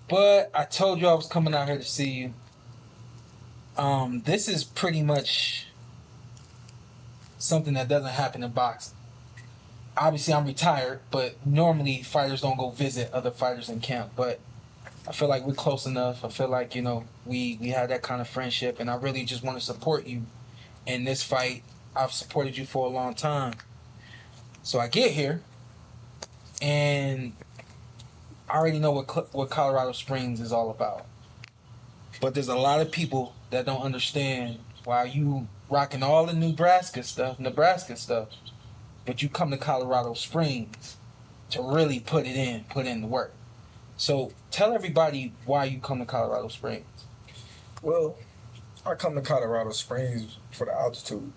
But I told you I was coming out here to see you. This is pretty much something that doesn't happen in boxing. Obviously, I'm retired, but normally fighters don't go visit other fighters in camp. But I feel like we're close enough. I feel like, we have that kind of friendship, and I really just want to support you in this fight. I've supported you for a long time. So I get here, and I already know what Colorado Springs is all about. But there's a lot of people that don't understand why you rocking all the Nebraska stuff, but you come to Colorado Springs to really put in the work. So tell everybody why you come to Colorado Springs. Well, I come to Colorado Springs for the altitude.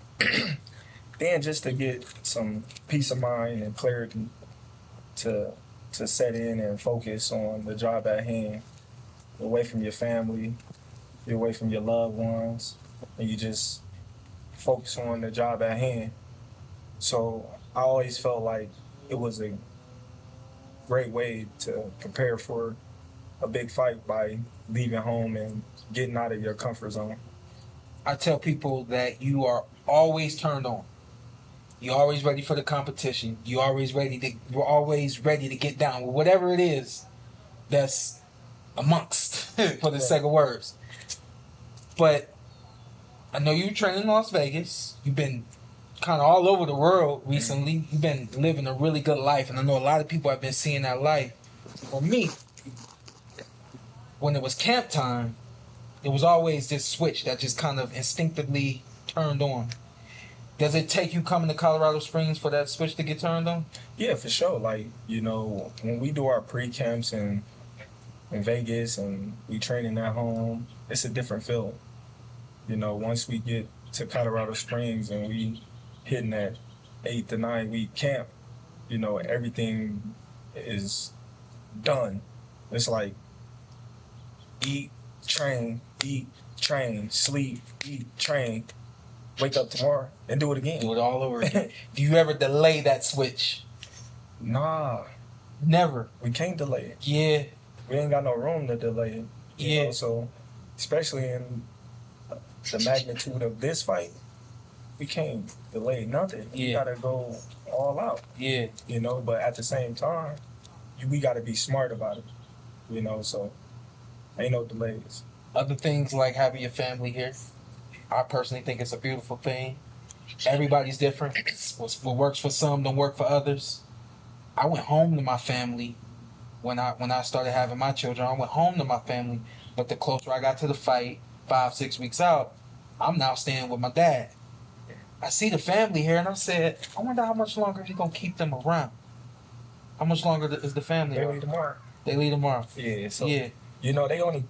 Then just to get some peace of mind and clarity to set in and focus on the job at hand. Away from your family, you're away from your loved ones, and you just focus on the job at hand. So I always felt like it was a great way to prepare for a big fight by leaving home and getting out of your comfort zone. I tell people that you are always turned on. You're always ready for the competition. You're always ready to get down with whatever it is that's amongst, for the sake of words. But I know you train in Las Vegas. You've been kind of all over the world recently. You've been living a really good life, and I know a lot of people have been seeing that life. For me, when it was camp time, it was always this switch that just kind of instinctively turned on. Does it take you coming to Colorado Springs for that switch to get turned on? Yeah, for sure. Like, when we do our pre-camps in Vegas and we training at home, it's a different feel. Once we get to Colorado Springs and we hitting that 8 to 9 week camp, everything is done. It's like eat, train, sleep, eat, train, wake up tomorrow and do it again. Do it all over again. Do you ever delay that switch? Nah. Never. We can't delay it. Yeah. We ain't got no room to delay it. Yeah. So, especially in the magnitude of this fight, we can't delay nothing. Yeah. We gotta go all out. Yeah. But at the same time, we gotta be smart about it. So ain't no delays. Other things like having your family here, I personally think it's a beautiful thing. Everybody's different. What works for some don't work for others. I went home to my family when I started having my children. I went home to my family, but the closer I got to the fight, 5-6 weeks out, I'm now staying with my dad. I see the family here, and I said, I wonder how much longer he's gonna keep them around. How much longer is the family They around? leave tomorrow. They leave tomorrow. Yeah. So yeah. They only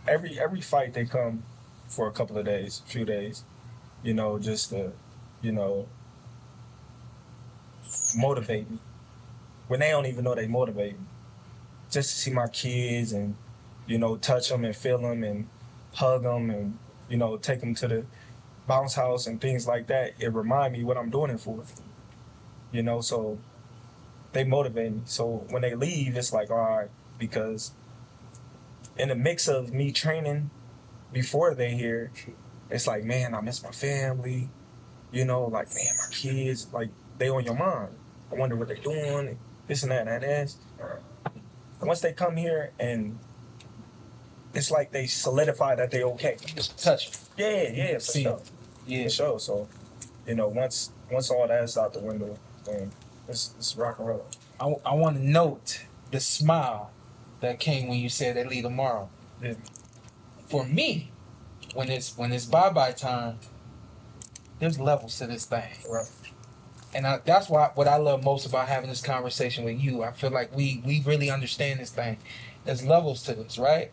every fight they come for a couple of days, few days. Just to motivate me. When they don't even know they motivate me. Just to see my kids and, touch them and feel them and hug them and, take them to the bounce house and things like that. It reminds me what I'm doing it for. So they motivate me. So when they leave, it's like, all right, because in the mix of me training before they here, it's like, man, I miss my family. Like, man, my kids, like, they on your mind. I wonder what they're doing, this and that and that. Once they come here, and it's like they solidify that they okay. Just touch. Yeah, for sure. Yeah. For sure. So, once all that's out the window, then it's rock and roll. I want to note the smile that came when you said they leave tomorrow. Yeah. For me, when it's bye-bye time, there's levels to this thing. Right. And that's what I love most about having this conversation with you. I feel like we really understand this thing. There's levels to this, right?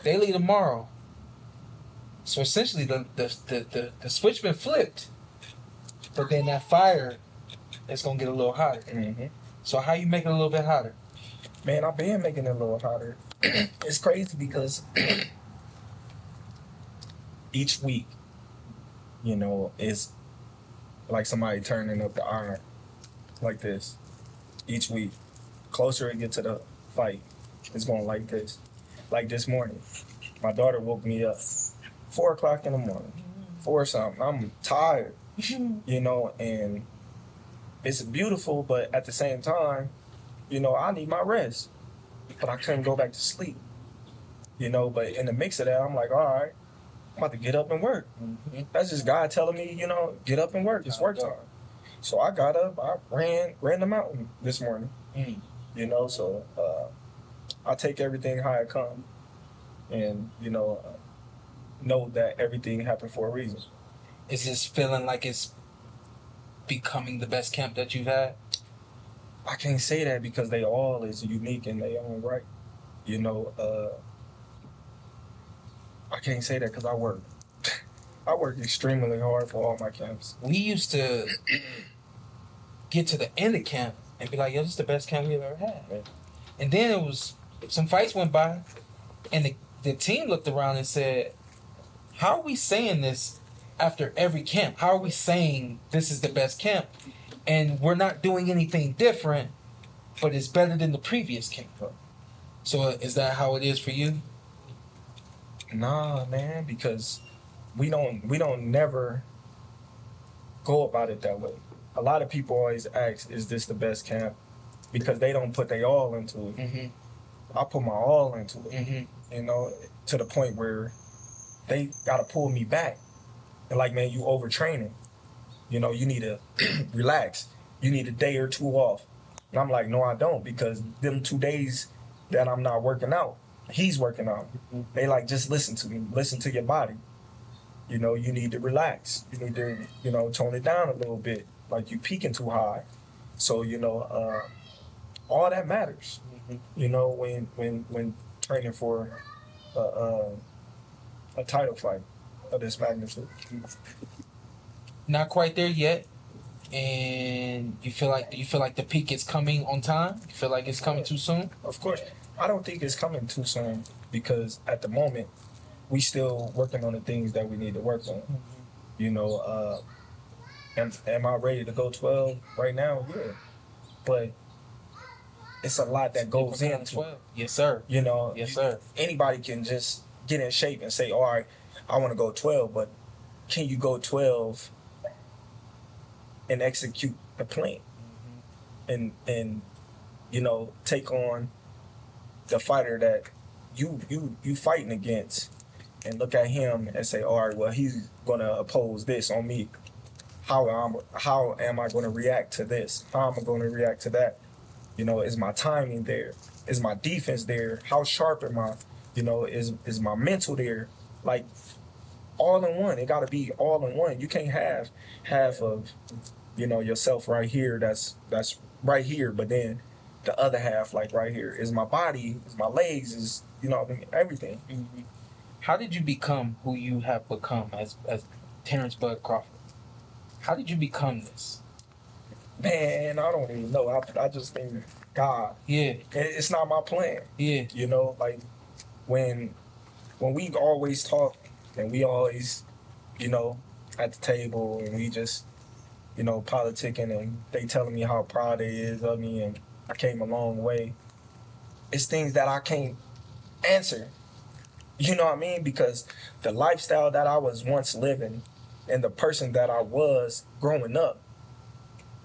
They leave tomorrow. So essentially the switch been flipped. But then that fire is going to get a little hotter. Mm-hmm. So how you make it a little bit hotter? Man, I've been making it a little hotter. It's crazy because each week, is like somebody turning up the iron like this. Each week. Closer it gets to the fight, it's going like this. Like this morning, my daughter woke me up 4 o'clock in the morning, 4 something. I'm tired, you know, and it's beautiful, but at the same time, you know, I need my rest. But I couldn't go back to sleep, you know. But in the mix of that, I'm like, all right, I'm about to get up and work. Mm-hmm. That's just God telling me, you know, get up and work. It's work time. So I got up, I ran the mountain this morning, you know. So I take everything how it comes, and you know that everything happened for a reason. Is this feeling like it's becoming the best camp that you've had? I can't say that because they all is unique in their own right. You know, I can't say that because I work. I work extremely hard for all my camps. We used to get to the end of camp and be like, yo, this is the best camp we've ever had. Man. And then it was, some fights went by, and the team looked around and said, how are we saying this after every camp? How are we saying this is the best camp? And we're not doing anything different, but it's better than the previous camp. So is that how it is for you? Nah, man, because we don't never go about it that way. A lot of people always ask, is this the best camp? Because they don't put their all into it. Mm-hmm. I put my all into it, Mm-hmm. you know, to the point where they got to pull me back. And like, man, you overtraining. You know, you need to relax. You need a day or two off. And I'm like, no, I don't, because them 2 days that I'm not working out, he's working out. Mm-hmm. They like, just listen to me. Listen to your body. You know, you need to relax. You need to, you know, tone it down a little bit. Like, you peaking too high. So, you know, all that matters. Mm-hmm. You know, when training for a title fight of this magnitude. Not quite there yet, and you feel like the peak is coming on time? You feel like it's coming too soon? Of course. I don't think it's coming too soon because at the moment we still working on the things that we need to work on. Mm-hmm. You know, am I ready to go 12 right now? Yeah. But it's a lot that goes into 12. Yes, sir. You know, yes, sir. Anybody can just get in shape and say, all right, I want to go 12, but can you go 12 and execute the plan? Mm-hmm. And you know, take on the fighter that you fighting against and look at him and say, all right, well, he's gonna oppose this on me. How am I gonna react to this? How am I gonna react to that? You know, is my timing there? Is my defense there? How sharp am I? You know, is my mental there? Like, all in one. It gotta be all in one. You can't have half of, you know, yourself right here that's right here, but then the other half, like right here, is my body, is my legs, is, you know, everything. Mm-hmm. How did you become who you have become as Terence Bud Crawford? How did you become this? Man, I don't even know. I just think God. Yeah. It's not my plan. Yeah. You know, like when we always talk and we always, you know, at the table and we just, you know, politicking and they telling me how proud they is of me and I came a long way. It's things that I can't answer. You know what I mean? Because the lifestyle that I was once living and the person that I was growing up,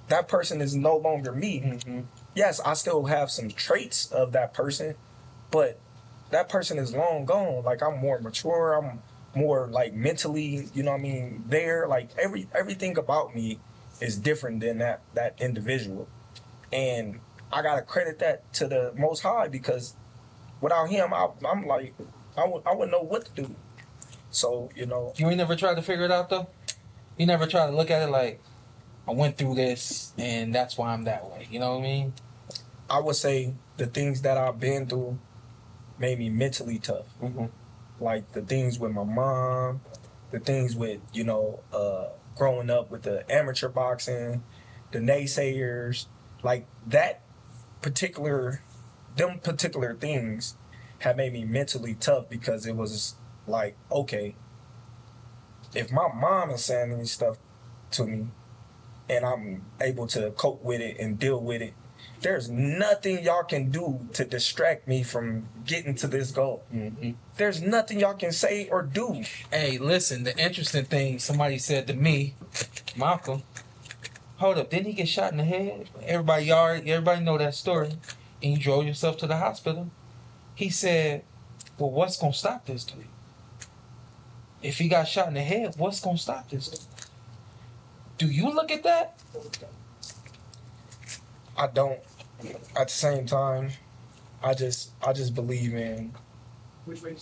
that person is no longer me. Mm-hmm. Yes, I still have some traits of that person, but that person is long gone. Like, I'm more mature. I'm more, like, mentally, you know what I mean, there. Like, everything about me is different than that individual. And I got to credit that to the Most High, because without him, I'm like, I wouldn't know what to do. So, you know. You ain't never tried to figure it out, though? You never tried to look at it like, I went through this, and that's why I'm that way. You know what I mean? I would say the things that I've been through made me mentally tough. Mm-hmm. Like the things with my mom, the things with, you know, growing up with the amateur boxing, the naysayers, like them particular things have made me mentally tough, because it was like, okay, if my mom is saying these stuff to me and I'm able to cope with it and deal with it, there's nothing y'all can do to distract me from getting to this goal. Mm-hmm. There's nothing y'all can say or do. Hey, listen, the interesting thing somebody said to me, Malcolm, hold up, didn't he get shot in the head? Everybody know that story. And you drove yourself to the hospital. He said, well, what's going to stop this dude? If he got shot in the head, what's going to stop this dude? Do you look at that? I don't. At the same time, I just believe in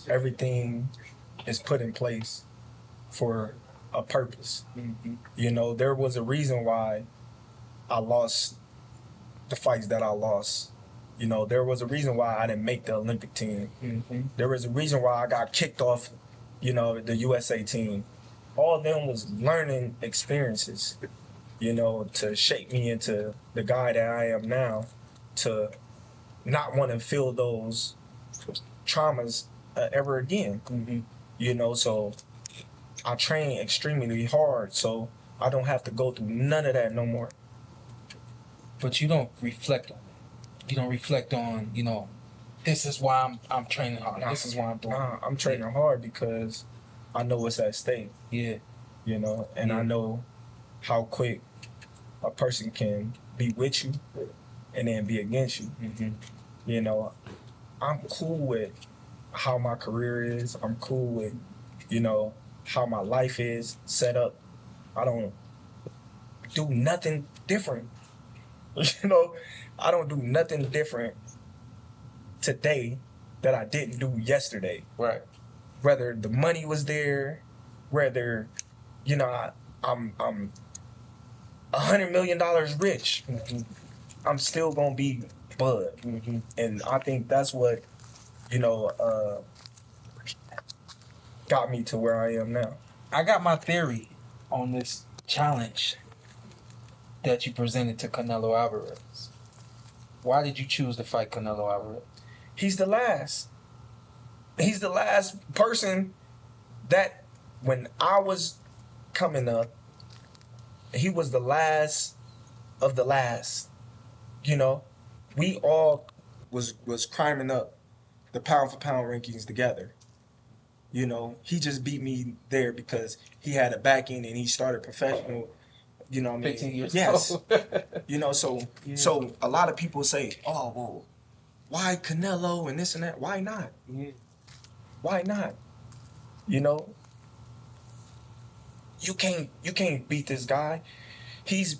everything is put in place for a purpose. Mm-hmm. You know, there was a reason why I lost the fights that I lost. You know, there was a reason why I didn't make the Olympic team. Mm-hmm. There was a reason why I got kicked off, you know, the USA team. All of them was learning experiences, you know, to shape me into the guy that I am now, to not want to feel those traumas ever again. Mm-hmm. You know, so I train extremely hard so I don't have to go through none of that no more. But you don't reflect on it. You don't reflect on, you know, this is why I'm training hard. This is why I'm doing it. I'm training hard because I know what's at stake. Yeah. You know, and I know how quick a person can be with you and then be against you. Mm-hmm. You know, I'm cool with how my career is. I'm cool with, you know, how my life is set up. I don't do nothing different. You know, I don't do nothing different today that I didn't do yesterday. Right. Whether the money was there, whether, you know, I'm $100 million rich, Mm-hmm. I'm still gonna be Bud. Mm-hmm. And I think that's what, you know, got me to where I am now. I got my theory on this challenge that you presented to Canelo Alvarez. Why did you choose to fight Canelo Alvarez? He's the last. He's the last person that, when I was coming up, he was the last of the last. You know, we all was climbing up the pound for pound rankings together. You know, he just beat me there because he had a backing and he started professional. You know what I mean? 15 years yes. old. You know, so a lot of people say, oh, well, why Canelo and this and that? Why not? Yeah. Why not? You know, you can't beat this guy. He's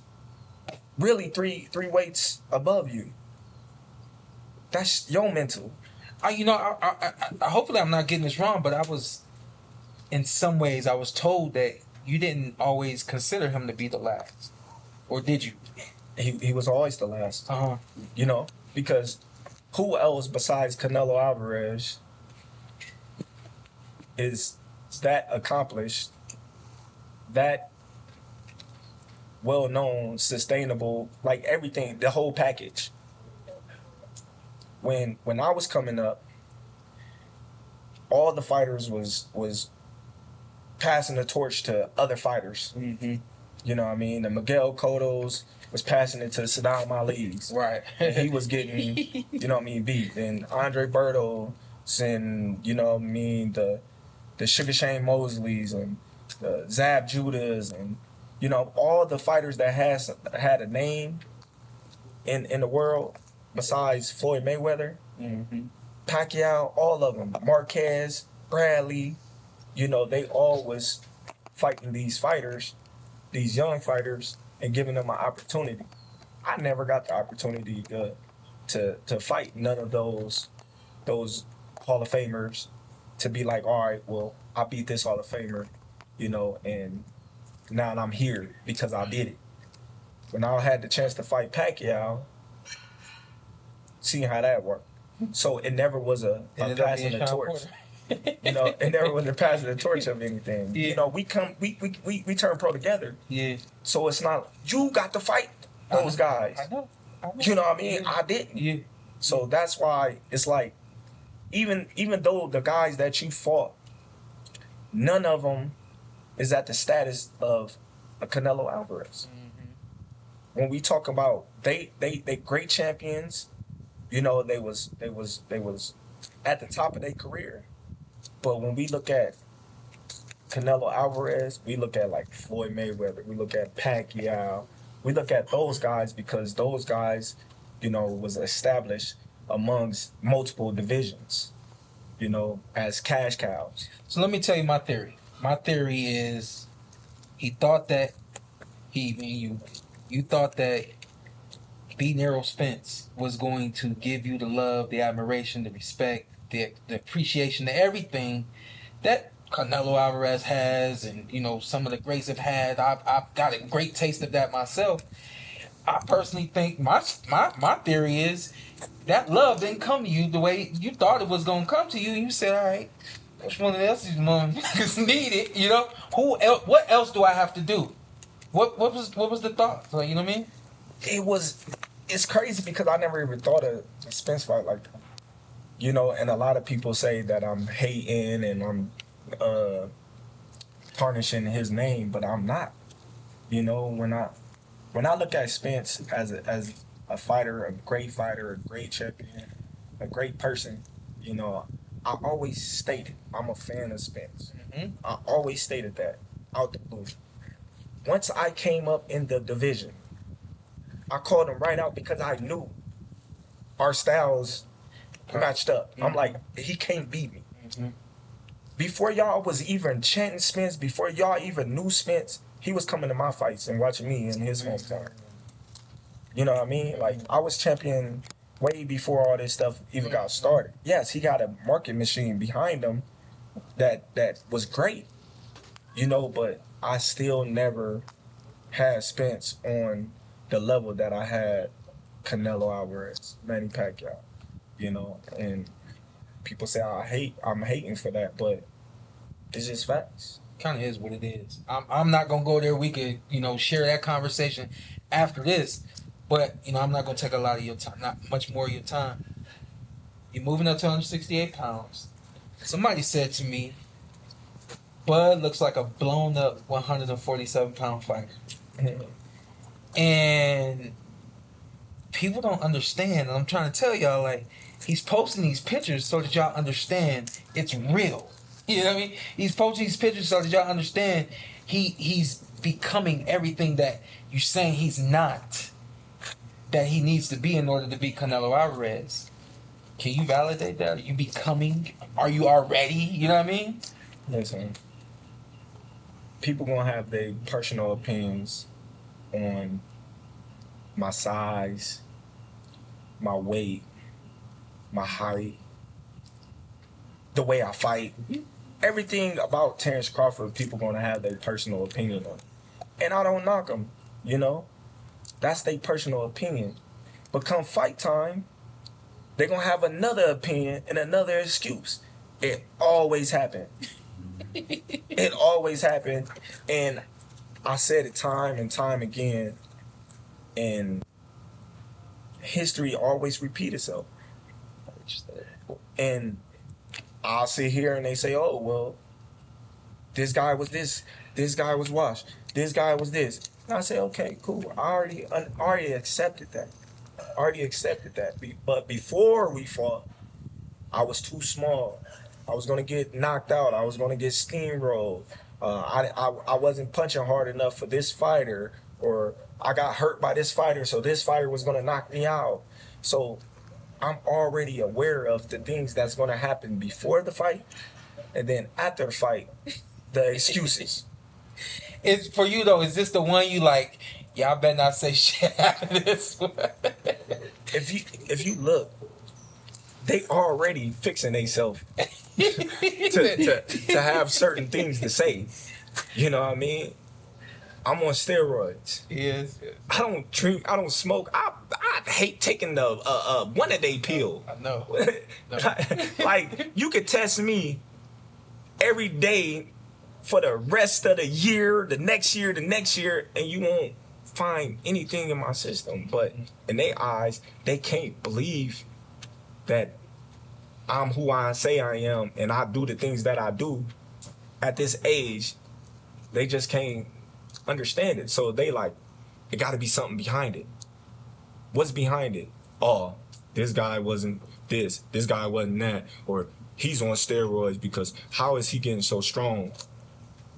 really three weights above you. That's your mental. I hopefully I'm not getting this wrong, but in some ways, I was told that you didn't always consider him to be the last. Or did you? He was always the last. Uh-huh. You know, because who else besides Canelo Alvarez is that accomplished, that well-known, sustainable, like everything, the whole package. When I was coming up, all the fighters was passing the torch to other fighters. Mm-hmm. You know what I mean? The Miguel Cottos was passing it to Saddam Ali's. Right. And he was getting, you know what I mean, beat. And Andre Bertos and, you know what I mean, the Sugar Shane Mosleys and the Zab Judas and, you know, all the fighters that had a name in the world besides Floyd Mayweather, Mm-hmm. Pacquiao, all of them, Marquez, Bradley, you know, they all was fighting these fighters, these young fighters, and giving them an opportunity. I never got the opportunity to fight none of those Hall of Famers, to be like, all right, well, I beat this Hall of Famer, you know, and now I'm here because I did it. When I had the chance to fight Pacquiao, seeing how that worked. So it never was a passing the torch. You know, it never was a passing the torch of anything. Yeah. You know, we turn pro together. Yeah. So it's not, you got to fight those guys. I know. You know what I mean? Yeah. I didn't. Yeah. So that's why it's like, even though the guys that you fought, none of them is at the status of a Canelo Alvarez. Mm-hmm. when we talk about they great champions, you know, they was at the top of their career. But when we look at Canelo Alvarez, we look at like Floyd Mayweather, we look at Pacquiao, we look at those guys because those guys, you know, was established amongst multiple divisions, you know, as cash cows. So let me tell you my theory. My theory is he thought that you thought that beating Errol Spence was going to give you the love, the admiration, the respect, the appreciation, the everything that Canelo Alvarez has, and you know some of the greats have had. I've got a great taste of that myself. I personally think my theory is that love didn't come to you the way you thought it was gonna come to you. You said, all right, which one of these motherfuckers need it? You know, who else? What else do I have to do? What was the thought? Like, you know what I mean? It's crazy because I never even thought of the Spence fight like that. You know, and a lot of people say that I'm hating and I'm tarnishing his name, but I'm not. You know, when I look at Spence as a fighter, a great champion, a great person, you know, I always stated I'm a fan of Spence. Mm-hmm. I always stated that out the blue. Once I came up in the division, I called him right out because I knew our styles matched up. Mm-hmm. I'm like, he can't beat me. Mm-hmm. Before y'all was even chanting Spence, before y'all even knew Spence, he was coming to my fights and watching me in his hometown. You know what I mean? Like, I was champion way before all this stuff even got started. Yes, he got a market machine behind him that was great, you know, but I still never had Spence on the level that I had Canelo Alvarez, Manny Pacquiao, you know, and people say I'm hating for that, but it's just facts. Kind of is what it is. I'm not gonna go there. We could, you know, share that conversation after this, but you know, I'm not gonna take a lot of your time, not much more of your time. You're moving up to 168 pounds. Somebody said to me, Bud looks like a blown up 147 pound fighter. And people don't understand, and I'm trying to tell y'all, like, he's posting these pictures so that y'all understand it's real. You know what I mean? He's posting these pictures so that y'all understand he's becoming everything that you're saying he's not, that he needs to be in order to beat Canelo Alvarez. Can you validate that? Are you becoming? Are you already? You know what I mean? Listen, people gonna have their personal opinions on my size, my weight, my height, the way I fight. Everything about Terence Crawford, people gonna have their personal opinion on. And I don't knock them, you know? That's their personal opinion. But come fight time, they're gonna have another opinion and another excuse. It always happened. It always happened. And I said it time and time again, and history always repeats itself. And I'll sit here and they say, oh, well, this guy was this guy was washed, this guy was this. And I say, okay, cool. I already accepted that. But before we fought, I was too small. I was going to get knocked out. I was going to get steamrolled. I wasn't punching hard enough for this fighter, or I got hurt by this fighter, so this fighter was going to knock me out. So I'm already aware of the things that's going to happen before the fight, and then after the fight, the excuses. It's for you though. Is this the one you like? Y'all better not say shit after this one. If you look, they already fixing themselves to have certain things to say. You know what I mean? I'm on steroids. Yes. I don't drink. I don't smoke. I hate taking the one-a-day pill. I know. Like, you could test me every day for the rest of the year, the next year, and you won't find anything in my system. But in their eyes, they can't believe that I'm who I say I am and I do the things that I do at this age. They just can't understand it. So they like, it got to be something behind it. What's behind it? Oh, this guy wasn't this guy wasn't that, or he's on steroids because how is he getting so strong?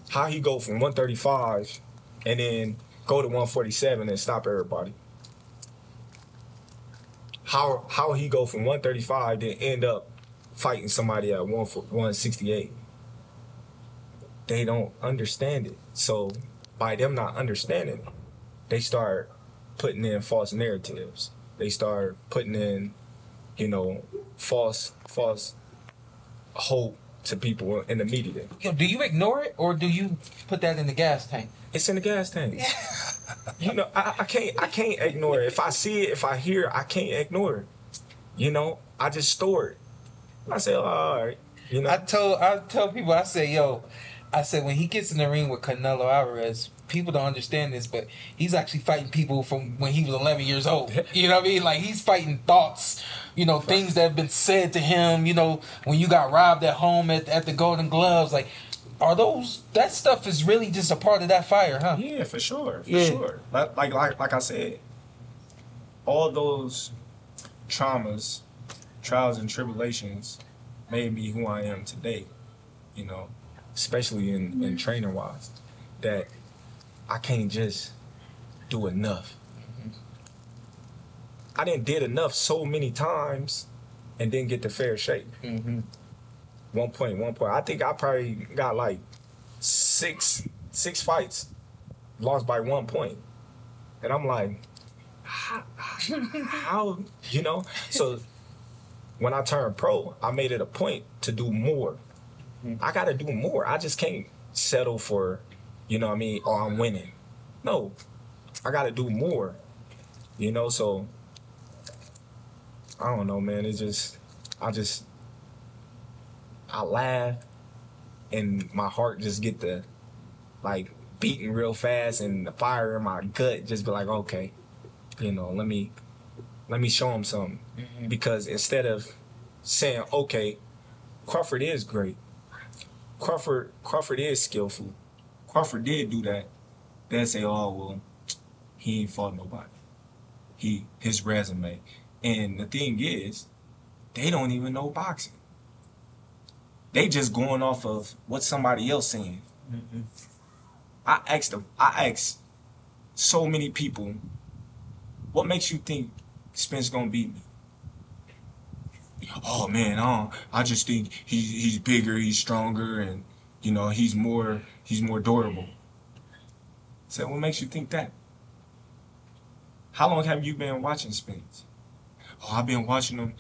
How he go from 135 and then go to 147 and stop everybody? How he go from 135 then end up fighting somebody at 168? They don't understand it. So by them not understanding, they start putting in false narratives. They start putting in, false hope to people in the media. Do you ignore it or do you put that in the gas tank? It's in the gas tank. I can't ignore it. If I see it, if I hear it, I can't ignore it. I just store it. I say, oh, all right. I tell people, I say when he gets in the ring with Canelo Alvarez, people don't understand this, but he's actually fighting people from when he was 11 years old. You know what I mean? Like, he's fighting thoughts, things that have been said to him, when you got robbed at home at the Golden Gloves. Like, that stuff is really just a part of that fire, huh? Yeah, for sure. Sure. Like I said, all those traumas, trials and tribulations made me who I am today, especially in training wise, that I can't just do enough. I didn't did enough so many times and didn't get the fair shake. Mm-hmm. One point. I think I probably got like six fights lost by 1 point. And I'm like, how So when I turned pro, I made it a point to do more. I got to do more. I just can't settle for, oh, I'm winning. No, I got to do more, so I don't know, man. It's just, I laugh and my heart just get the, beating real fast and the fire in my gut just be like, okay, let me show him something. Mm-hmm. Because instead of saying, okay, Crawford is great. Crawford is skillful. Crawford did do that. They'd say, oh, well, he ain't fought nobody. His resume. And the thing is, they don't even know boxing. They just going off of what somebody else saying. Mm-hmm. I asked so many people, what makes you think Spence gonna beat me? Oh man, I just think he's bigger, he's stronger, and he's more durable. So what makes you think that? How long have you been watching Spence? Oh, I've been watching him,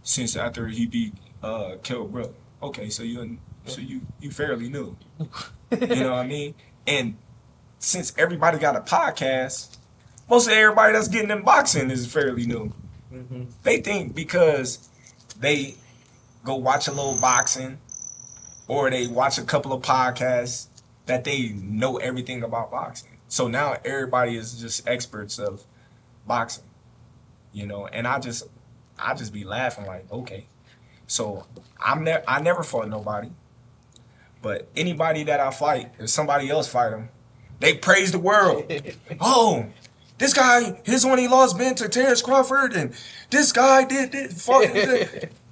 since after he beat Kell Brook. Okay, so you fairly new. You know what I mean? And since everybody got a podcast, most of everybody that's getting in boxing is fairly new. Mm-hmm. They think because they go watch a little boxing or they watch a couple of podcasts that they know everything about boxing. So now everybody is just experts of boxing, and I just be laughing like, okay. So I never fought nobody, but anybody that I fight, if somebody else fight them, they praise the world. Oh, this guy, his only loss been to Terence Crawford, and this guy fought.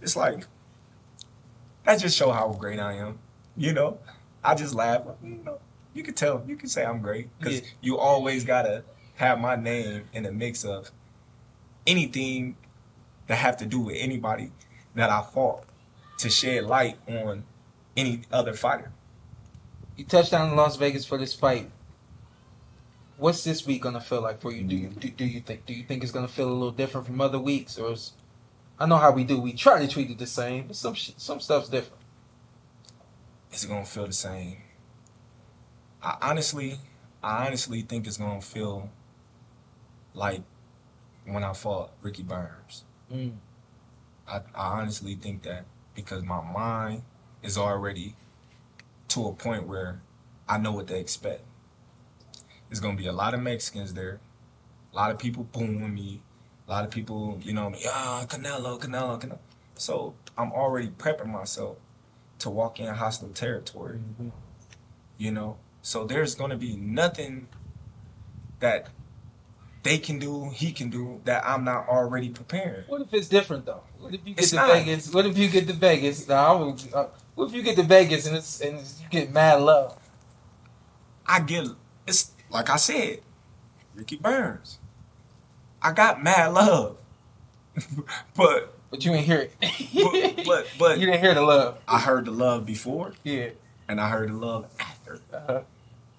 It's like, that just show how great I am. I just laugh. You can tell, you can say I'm great because you always gotta have my name in the mix of anything that have to do with anybody that I fought to shed light on any other fighter. You touched down in Las Vegas for this fight. What's this week gonna feel like for you? Do you think it's gonna feel a little different from other weeks, or I know how we do. We try to treat it the same, but some stuff's different. It's gonna feel the same. I honestly think it's gonna feel like when I fought Ricky Burns. Mm. I honestly think that because my mind is already to a point where I know what to expect. There's gonna be a lot of Mexicans there, a lot of people booing me, a lot of people, Canelo. So I'm already prepping myself to walk in hostile territory. Mm-hmm. So there's gonna be nothing that they can do, he can do that I'm not already preparing. What if it's different though? What if you get to Vegas? What if you get to Vegas? What if you get to Vegas and you get mad love? It's like I said, Ricky Burns. I got mad love, but you ain't hear it. but you didn't hear the love. I heard the love before, yeah, and I heard the love after.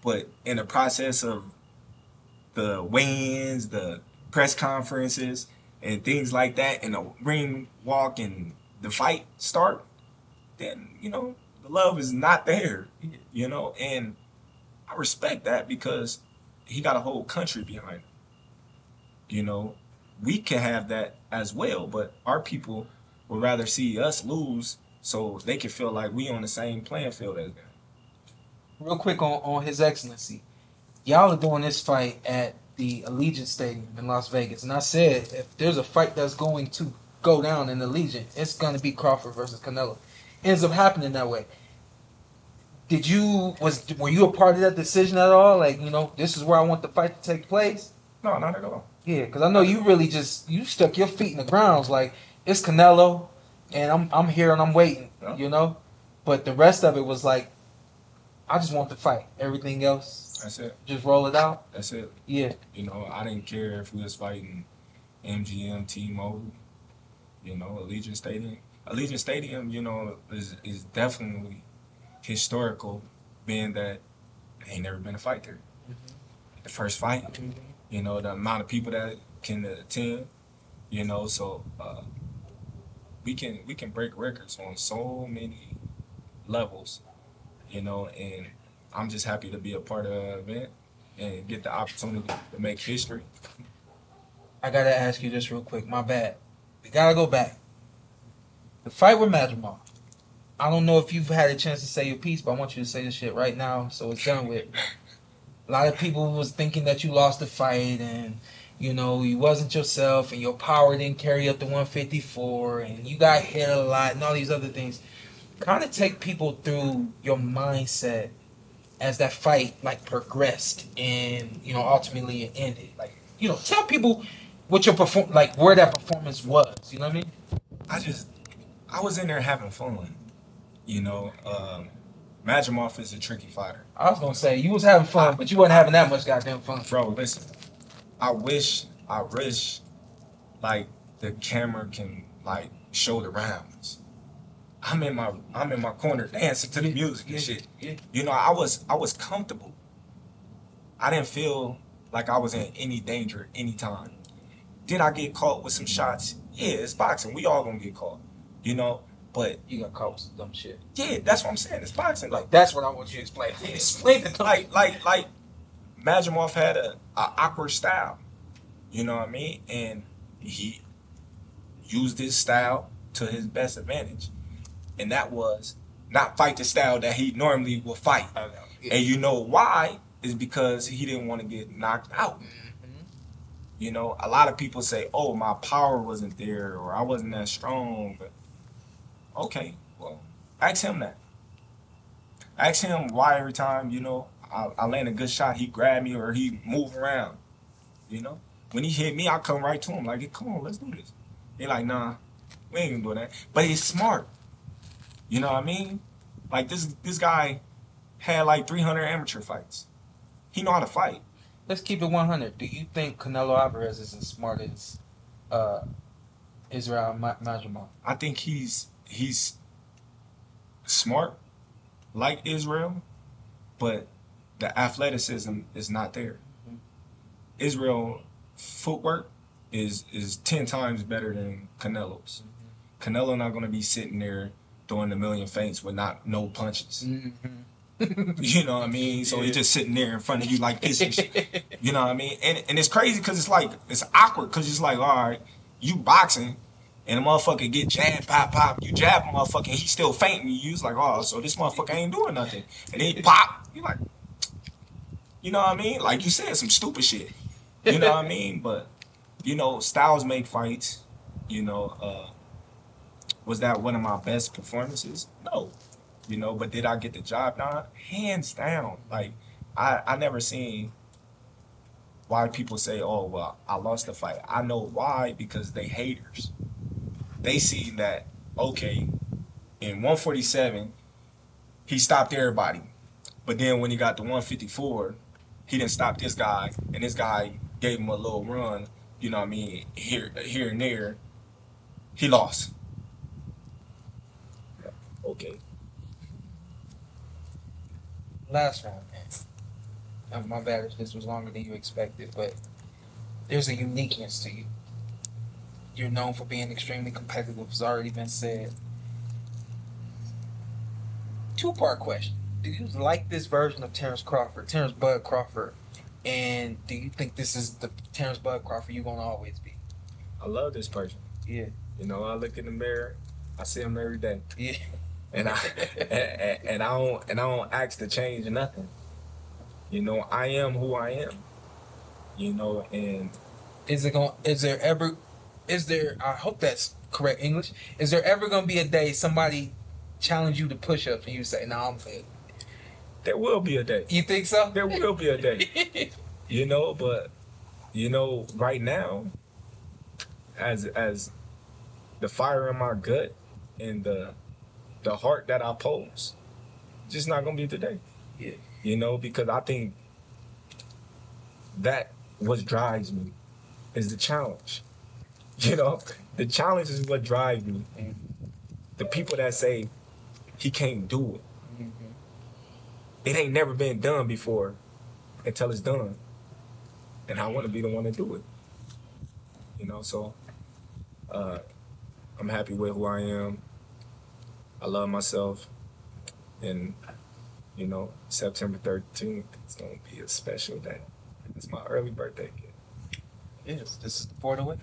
But in the process of the weigh-ins, the press conferences, and things like that, and the ring walk and the fight start, then, the love is not there, and I respect that because he got a whole country behind him. We can have that as well, but our people would rather see us lose so they can feel like we on the same playing field as them. Real quick on His Excellency. Y'all are doing this fight at the Allegiant Stadium in Las Vegas. And I said, if there's a fight that's going to go down in Allegiant, it's going to be Crawford versus Canelo. Ends up happening that way. Were you a part of that decision at all? Like, this is where I want the fight to take place? No, not at all. Yeah, because I know you really you stuck your feet in the ground. Like, it's Canelo, and I'm here and I'm waiting, But the rest of it was like, I just want the fight. Everything else, that's it. Just roll it out. That's it. Yeah. I didn't care if we was fighting MGM, T-Mobile, Allegiant Stadium. Allegiant Stadium, is definitely historical, being that ain't never been a fight there. Mm-hmm. The first fight, the amount of people that can attend, so we can break records on so many levels. And I'm just happy to be a part of the event and get the opportunity to make history. I gotta ask you this real quick. My bad. We gotta go back. The fight with Brenagh. I don't know if you've had a chance to say your piece, but I want you to say this shit right now so it's done with. A lot of people was thinking that you lost the fight and, you wasn't yourself and your power didn't carry up to 154 and you got hit a lot and all these other things. Kind of take people through your mindset as that fight progressed and ultimately it ended. Tell people what your where that performance was. You know what I mean? I was in there having fun. Brenagh is a tricky fighter. I was gonna say you was having fun, but you wasn't having that much goddamn fun. Bro, listen. I wish the camera can show the rounds. I'm in my corner dancing to the music and shit. Yeah. I was comfortable. I didn't feel like I was in any danger anytime. Did I get caught with some shots? Yeah, it's boxing. We all gonna get caught. But you got caught with some dumb shit. Yeah, that's what I'm saying. It's boxing. That's what I want you to explain. Explain it. Like Brenagh had a awkward style. You know what I mean? And he used his style to his best advantage. And that was not fight the style that he normally will fight. Yeah. And you know why? Is because he didn't want to get knocked out. Mm-hmm. A lot of people say, oh, my power wasn't there or I wasn't that strong. But okay, well, ask him that. Ask him why every time, I land a good shot, he grab me or he move around. When he hit me, I come right to him like, come on, let's do this. He like, nah, we ain't gonna do that. But he's smart. You know what I mean? Like this guy had 300 amateur fights. He know how to fight. Let's keep it 100. Do you think Canelo Alvarez is as smart as Israel Brenagh? I think he's smart like Israel, but the athleticism is not there. Mm-hmm. Israel footwork is 10 times better than Canelo's. Mm-hmm. Canelo not gonna be sitting there throwing a million feints with no punches. Mm-hmm. You know what I mean? So he's just sitting there in front of you like this and shit. You know what I mean? And it's crazy because it's awkward because it's like, all right, you boxing and a motherfucker get jabbed, pop, you jab a motherfucker and he's still fainting. You was like, oh, so this motherfucker ain't doing nothing. And then he pop, you like, you know what I mean? Like you said, some stupid shit. You know what I mean? But, styles make fights. Was that one of my best performances? No. But did I get the job done? Hands down. I never seen why people say, oh, well, I lost the fight. I know why, because they haters. They see that, okay, in 147, he stopped everybody. But then when he got to 154, he didn't stop this guy, and this guy gave him a little run, you know what I mean, here and there. He lost. Okay. Last one, man. My bad if this was longer than you expected, but there's a uniqueness to you. You're known for being extremely competitive, it's already been said. Two-part question. Do you like this version of Terence Bud Crawford, and do you think this is the Terence Bud Crawford you're gonna always be? I love this person. Yeah. You know, I look in the mirror, I see him every day. Yeah. And I don't ask to change nothing. You know, I am who I am. You know, and I hope that's correct English. Is there ever gonna be a day somebody challenge you to push ups and you say, "No, I'm good"? There will be a day. You think so? There will be a day. You know, but you know, right now, as the fire in my gut and the heart that I pose, just not gonna be today. Yeah. You know, because I think that what drives me is the challenge. You know, the challenge is what drives me. Mm-hmm. The people that say he can't do it. Mm-hmm. It ain't never been done before until it's done. And I want to be the one to do it. You know, so I'm happy with who I am. I love myself. And, you know, September 13th is going to be a special day. It's my early birthday gift. Yes, this is the PorterWay.